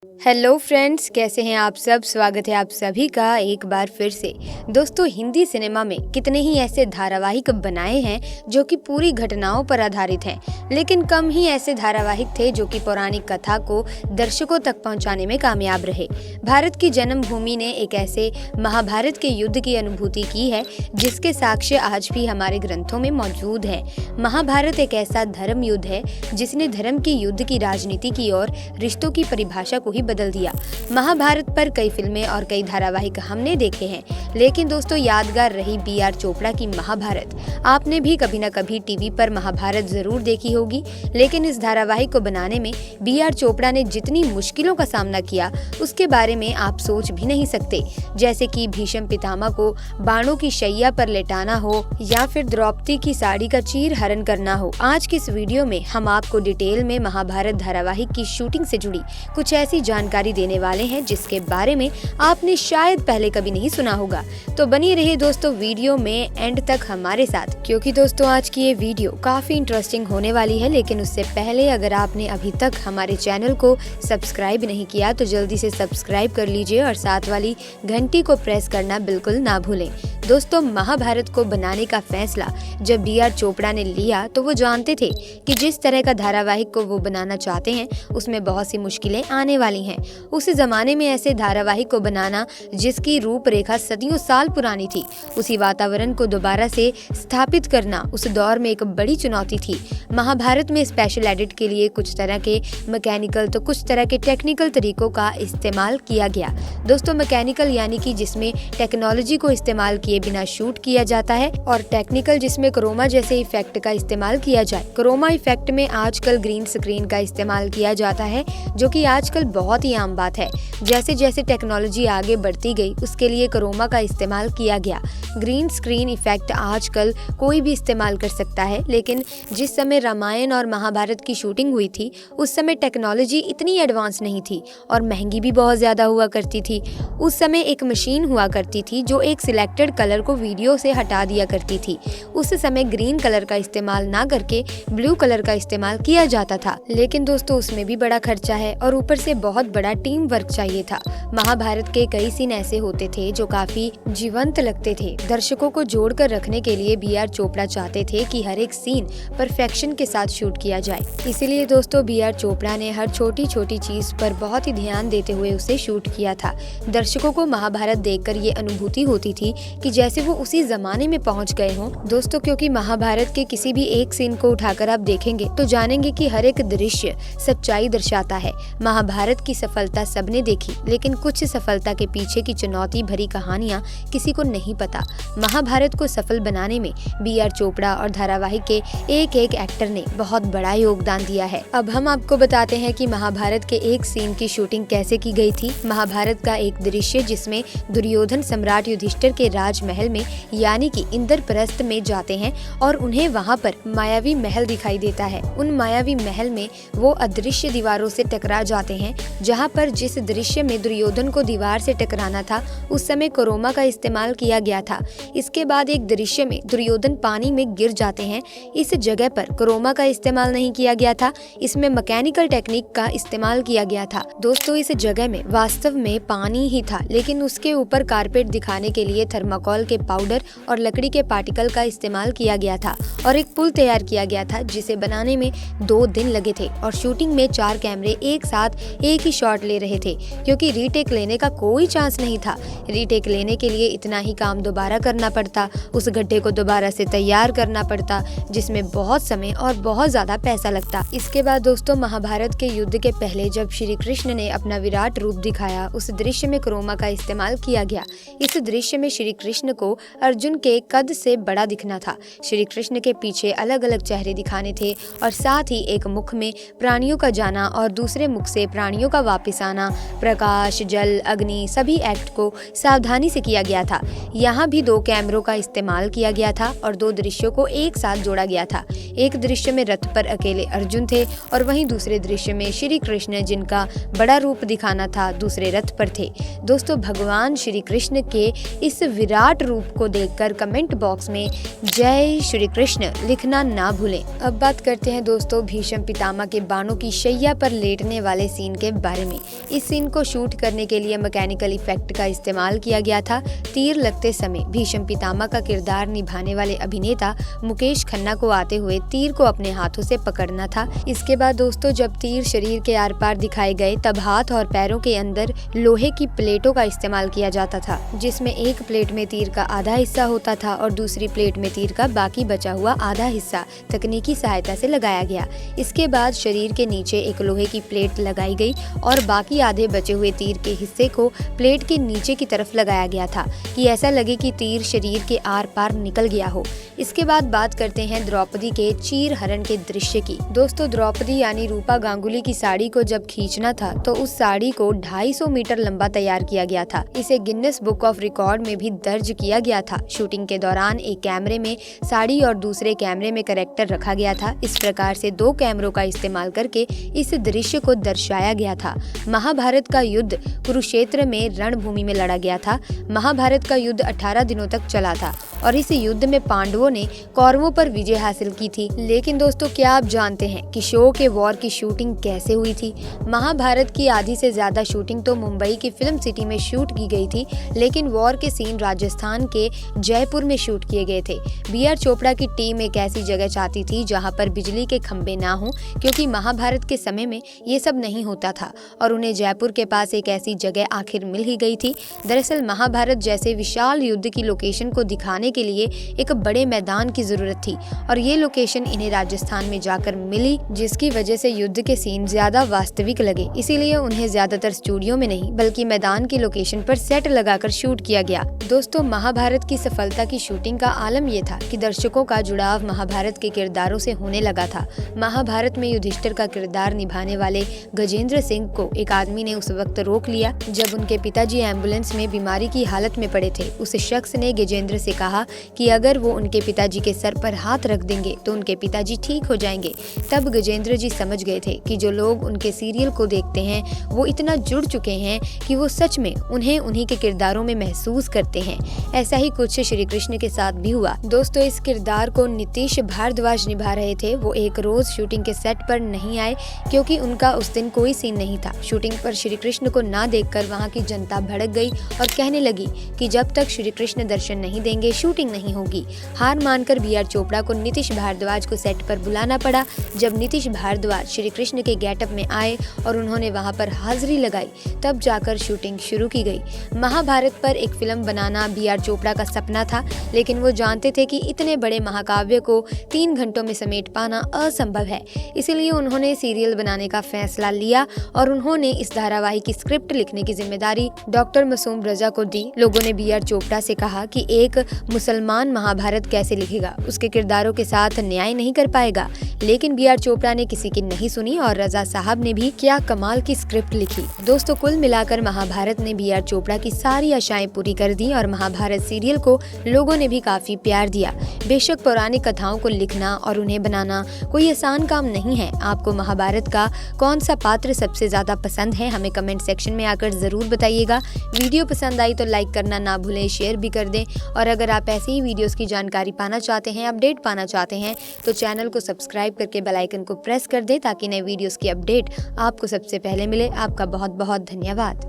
Hello friends, कैसे हैं आप सब। स्वागत है आप सभी का एक बार फिर से। दोस्तों, हिंदी सिनेमा में कितने ही ऐसे धारावाहिक बनाए हैं जो कि पूरी घटनाओं पर आधारित हैं, लेकिन कम ही ऐसे धारावाहिक थे जो कि पौराणिक कथा को दर्शकों तक पहुंचाने में कामयाब रहे। भारत की जन्मभूमि ने एक ऐसे महाभारत के युद्ध की अनुभूति की है जिसके साक्ष्य आज भी हमारे ग्रंथों में मौजूद है। महाभारत एक ऐसा धर्म युद्ध है जिसने धर्म के युद्ध की राजनीति की और रिश्तों की परिभाषा को ही बदल दिया। महाभारत पर कई फिल्में और कई धारावाहिक हमने देखे हैं, लेकिन दोस्तों यादगार रही बी.आर. चोपड़ा की महाभारत। आपने भी कभी न कभी टीवी पर महाभारत जरूर देखी होगी, लेकिन इस धारावाहिक को बनाने में बी.आर. चोपड़ा ने जितनी मुश्किलों का सामना किया उसके बारे में आप सोच भी नहीं सकते। जैसे कि भीष्म पितामह को बाणों की शैया पर लेटाना हो या फिर द्रौपदी की साड़ी का चीर हरण करना हो। आज की इस वीडियो में हम आपको डिटेल में महाभारत धारावाहिक की शूटिंग से जुड़ी कुछ ऐसी जानकारी देने वाले हैं जिसके बारे में आपने शायद पहले कभी नहीं सुना होगा। तो बनी रहिए दोस्तों वीडियो में एंड तक हमारे साथ, क्योंकि दोस्तों आज की ये वीडियो काफी इंटरेस्टिंग होने वाली है। लेकिन उससे पहले अगर आपने अभी तक हमारे चैनल को सब्सक्राइब नहीं किया तो जल्दी से सब्सक्राइब कर लीजिए और साथ वाली घंटी को प्रेस करना बिल्कुल ना भूलें। दोस्तों, महाभारत को बनाने का फैसला जब बी.आर. चोपड़ा ने लिया तो वो जानते थे कि जिस तरह का धारावाहिक को वो बनाना चाहते हैं उसमें बहुत सी मुश्किलें आने वाली हैं। उस जमाने में ऐसे धारावाहिक को बनाना जिसकी रूपरेखा सदियों साल पुरानी थी, उसी वातावरण को दोबारा से स्थापित करना उस दौर में एक बड़ी चुनौती थी। महाभारत में स्पेशल एडिट के लिए कुछ तरह के मैकेनिकल तो कुछ तरह के टेक्निकल तरीकों का इस्तेमाल किया गया। दोस्तों, मैकेनिकल यानी कि जिसमें टेक्नोलॉजी को इस्तेमाल किए बिना शूट किया जाता है, और टेक्निकल जिसमें क्रोमा जैसे इफेक्ट का इस्तेमाल किया जाए। क्रोमा इफेक्ट में आजकल ग्रीन स्क्रीन का इस्तेमाल किया जाता है, जो कि आजकल बहुत ही आम बात है। जैसे जैसे टेक्नोलॉजी आगे बढ़ती गई उसके लिए क्रोमा का इस्तेमाल किया गया। ग्रीन स्क्रीन इफेक्ट आजकल कोई भी इस्तेमाल कर सकता है, लेकिन जिस समय रामायण और महाभारत की शूटिंग हुई थी उस समय टेक्नोलॉजी इतनी एडवांस नहीं थी और महंगी भी बहुत ज्यादा हुआ करती थी। उस समय एक मशीन हुआ करती थी जो एक सिलेक्टेड कलर को वीडियो से हटा दिया करती थी। उस समय ग्रीन कलर का इस्तेमाल ना करके ब्लू कलर का इस्तेमाल किया जाता था, लेकिन दोस्तों उसमें भी बड़ा खर्चा है और ऊपर से बहुत बड़ा टीम वर्क चाहिए था। महाभारत के कई सीन ऐसे होते थे जो काफी जीवंत लगते थे। दर्शकों को जोड़कर रखने के लिए बी.आर. चोपड़ा चाहते थे कि हर एक सीन परफेक्शन के साथ शूट किया जाए। इसीलिए दोस्तों बी.आर. चोपड़ा ने हर छोटी छोटी चीज पर बहुत ही ध्यान देते हुए उसे शूट किया था। दर्शकों को महाभारत देखकर ये अनुभूति होती थी कि जैसे वो उसी जमाने में पहुंच गए हों। दोस्तों, क्योंकि महाभारत के किसी भी एक सीन को उठाकर आप देखेंगे तो जानेंगे कि हर एक दृश्य सच्चाई दर्शाता है। महाभारत की सफलता सबने देखी, लेकिन कुछ सफलता के पीछे की चुनौती भरी कहानियां किसी को नहीं पता। महाभारत को सफल बनाने में बी.आर. चोपड़ा और धारावाहिक के एक एक एक्टर ने बहुत बड़ा योगदान दिया है। अब हम आपको बताते हैं कि महाभारत के एक सीन की शूटिंग कैसे की गई थी। महाभारत का एक दृश्य जिसमें दुर्योधन सम्राट युधिष्ठिर के राजमहल में यानी कि इंद्रप्रस्थ में जाते हैं और उन्हें वहां पर मायावी महल दिखाई देता है। उन मायावी महल में वो अदृश्य दीवारों से टकरा जाते हैं। जहां पर जिस दृश्य में दुर्योधन को दीवार से टकराना था उस समय क्रोमा का इस्तेमाल किया गया था। इसके बाद एक दृश्य में दुर्योधन पानी में गिर जाते हैं। इस जगह पर क्रोमा का इस्तेमाल नहीं किया गया था, इसमें मैकेनिकल टेक्निक का इस्तेमाल किया गया था। दोस्तों, इस जगह में वास्तव में पानी ही था, लेकिन उसके ऊपर कारपेट दिखाने के लिए थर्माकोल के पाउडर और लकड़ी के पार्टिकल का इस्तेमाल किया गया था और एक पुल तैयार किया गया था जिसे बनाने में 2 दिन लगे थे। और शूटिंग में 4 कैमरे एक साथ एक ही शॉट ले रहे थे, क्योंकि रीटेक लेने का कोई चांस नहीं था। रीटेक लेने के लिए इतना ही काम दोबारा करना पड़ता, उस गड्ढे को दोबारा से तैयार करना पड़ता, जिसमें बहुत समय और बहुत ज्यादा पैसा लगता। इसके बाद दोस्तों, महाभारत के युद्ध के पहले जब श्री कृष्ण ने अपना विराट रूप दिखाया उस दृश्य में क्रोमा का इस्तेमाल किया गया। इस दृश्य में श्री कृष्ण को अर्जुन के कद से बड़ा दिखना था। श्री कृष्ण के पीछे अलग अलग चेहरे दिखाने थे और साथ ही एक मुख में प्राणियों का जाना और दूसरे मुख से प्राणियों का वापस आना, प्रकाश, जल, अग्नि सभी एक्ट को सावधानी से किया गया था। यहाँ भी 2 कैमरों का इस्तेमाल किया गया था और 2 दृश्यों को एक साथ जोड़ा गया था। एक दृश्य में रथ पर अकेले अर्जुन थे और वहीं दूसरे दृश्य में श्री कृष्ण, जिनका बड़ा रूप दिखाना था, दूसरे रथ पर थे। दोस्तों, भगवान श्री कृष्ण के इस विराट रूप को देखकर कमेंट बॉक्स में जय श्री कृष्ण लिखना ना भूलें। अब बात करते हैं दोस्तों भीष्म पितामह के बाणों की शैया पर लेटने वाले सीन के के बारे में। इस सीन को शूट करने के लिए मैकेनिकल इफेक्ट का इस्तेमाल किया गया था। तीर लगते समय भीष्म पितामह का किरदार निभाने वाले अभिनेता मुकेश खन्ना को आते हुए तीर को अपने हाथों से पकड़ना था। इसके बाद दोस्तों जब तीर शरीर के आर पार दिखाए गए तब हाथ और पैरों के अंदर लोहे की प्लेटों का इस्तेमाल किया जाता था, जिसमें एक प्लेट में तीर का आधा हिस्सा होता था और दूसरी प्लेट में तीर का बाकी बचा हुआ आधा हिस्सा तकनीकी सहायता से लगाया गया। इसके बाद शरीर के नीचे एक लोहे की प्लेट लगाई गई और बाकी आधे बचे हुए तीर के हिस्से को प्लेट के नीचे की तरफ लगाया गया था कि ऐसा लगे कि तीर शरीर के आर पार निकल गया हो। इसके बाद बात करते हैं द्रौपदी के चीर हरण के दृश्य की। दोस्तों द्रौपदी यानी रूपा गांगुली की साड़ी को जब खींचना था तो उस साड़ी को 250 मीटर लंबा तैयार किया गया था। इसे गिनेस बुक ऑफ रिकॉर्ड में भी दर्ज किया गया था। शूटिंग के दौरान एक कैमरे में साड़ी और दूसरे कैमरे में कैरेक्टर रखा गया था। इस प्रकार से 2 कैमरों का इस्तेमाल करके इस दृश्य को दर्शाया गया था। महाभारत का युद्ध कुरुक्षेत्र में रणभूमि में लड़ा गया था। महाभारत का युद्ध 18 दिनों तक चला था और इस युद्ध में पांडवों ने कौरवों पर विजय हासिल की थी। लेकिन दोस्तों क्या आप जानते हैं कि शो के वॉर की शूटिंग कैसे हुई थी? महाभारत की आधी से ज्यादा शूटिंग तो मुंबई की फिल्म सिटी में शूट की गई थी, लेकिन वॉर के सीन राजस्थान के जयपुर में शूट किए गए थे। बी.आर. चोपड़ा की टीम एक ऐसी जगह चाहती थी जहां पर बिजली के खंभे ना हो, क्योंकि महाभारत के समय में ये सब नहीं होता था और उन्हें जयपुर के पास एक ऐसी जगह आखिर मिल ही गई थी। दरअसल महाभारत जैसे विशाल युद्ध की लोकेशन को दिखाने के लिए एक बड़े मैदान की जरूरत थी और ये लोकेशन इन्हें राजस्थान में जाकर मिली, जिसकी वजह से युद्ध के सीन ज्यादा वास्तविक लगे। इसीलिए उन्हें ज्यादातर स्टूडियो में नहीं बल्कि मैदान की लोकेशन पर सेट लगाकर शूट किया गया। दोस्तों महाभारत की सफलता की शूटिंग का आलम यह था कि दर्शकों का जुड़ाव महाभारत के किरदारों से होने लगा था। महाभारत में युधिष्ठिर का किरदार निभाने वाले गजेंद्र सिंह को एक आदमी ने उस वक्त रोक लिया जब उनके पिताजी एम्बुलेंस में बीमारी की हालत में पड़े थे। उस शख्स ने गजेंद्र से कहा कि अगर वो उनके पिताजी के सर पर हाथ रख देंगे तो उनके पिताजी ठीक हो जाएंगे। तब गजेंद्र जी समझ गए थे कि जो लोग उनके सीरियल को देखते हैं वो इतना जुड़ चुके हैं कि वो सच में उन्हें उन्हीं के किरदारों में महसूस करते हैं। ऐसा ही कुछ श्री कृष्ण के साथ भी हुआ। दोस्तों इस किरदार को नीतीश भारद्वाज निभा रहे थे। वो एक रोज शूटिंग के सेट पर नहीं आए क्योंकि उनका उस दिन कोई सीन नहीं था। शूटिंग पर श्री कृष्ण को ना देखकर वहाँ की जनता भड़क गई और कहने लगी कि जब तक श्री कृष्ण दर्शन नहीं देंगे शूटिंग नहीं होगी। हार मानकर बी.आर. चोपड़ा को नीतीश भारद्वाज को सेट पर बुलाना पड़ा। जब नीतीश भारद्वाज श्री कृष्ण के गेटअप में आए और उन्होंने वहां पर हाजिरी लगाई तब जाकर शूटिंग शुरू की गई। महाभारत पर एक फिल्म बनाना बी.आर. चोपड़ा का सपना था, लेकिन वो जानते थे कि इतने बड़े महाकाव्य को 3 घंटों में समेट पाना असंभव है। इसीलिए उन्होंने सीरियल बनाने का फैसला लिया और उन्होंने इस धारावाहिक की स्क्रिप्ट लिखने की जिम्मेदारी डॉक्टर मासूम रजा को दी। लोगों ने बी.आर. चोपड़ा से कहा कि एक मुसलमान महाभारत कैसे लिखेगा, उसके किरदारों के साथ न्याय नहीं कर पाएगा। लेकिन बी.आर. चोपड़ा ने किसी की नहीं सुनी और रजा साहब ने भी क्या कमाल की स्क्रिप्ट लिखी। दोस्तों कुल मिलाकर महाभारत ने बी.आर. चोपड़ा की सारी आशाएं पूरी कर दी और महाभारत सीरियल को लोगों ने भी काफी प्यार दिया। बेशक पौराणिक कथाओं को लिखना और उन्हें बनाना कोई आसान काम नहीं है। आपको महाभारत का कौन सा पात्र सबसे ज्यादा पसंद है हमें कमेंट सेक्शन में आकर जरूर बताइएगा। वीडियो पसंद आई तो लाइक करना ना भूलें, शेयर भी कर दें और अगर आप ऐसी ही वीडियोस की जानकारी पाना चाहते हैं, अपडेट पाना चाहते हैं तो चैनल को सब्सक्राइब करके बेल आइकन को प्रेस कर दें ताकि नए वीडियोस की अपडेट आपको सबसे पहले मिले। आपका बहुत बहुत धन्यवाद।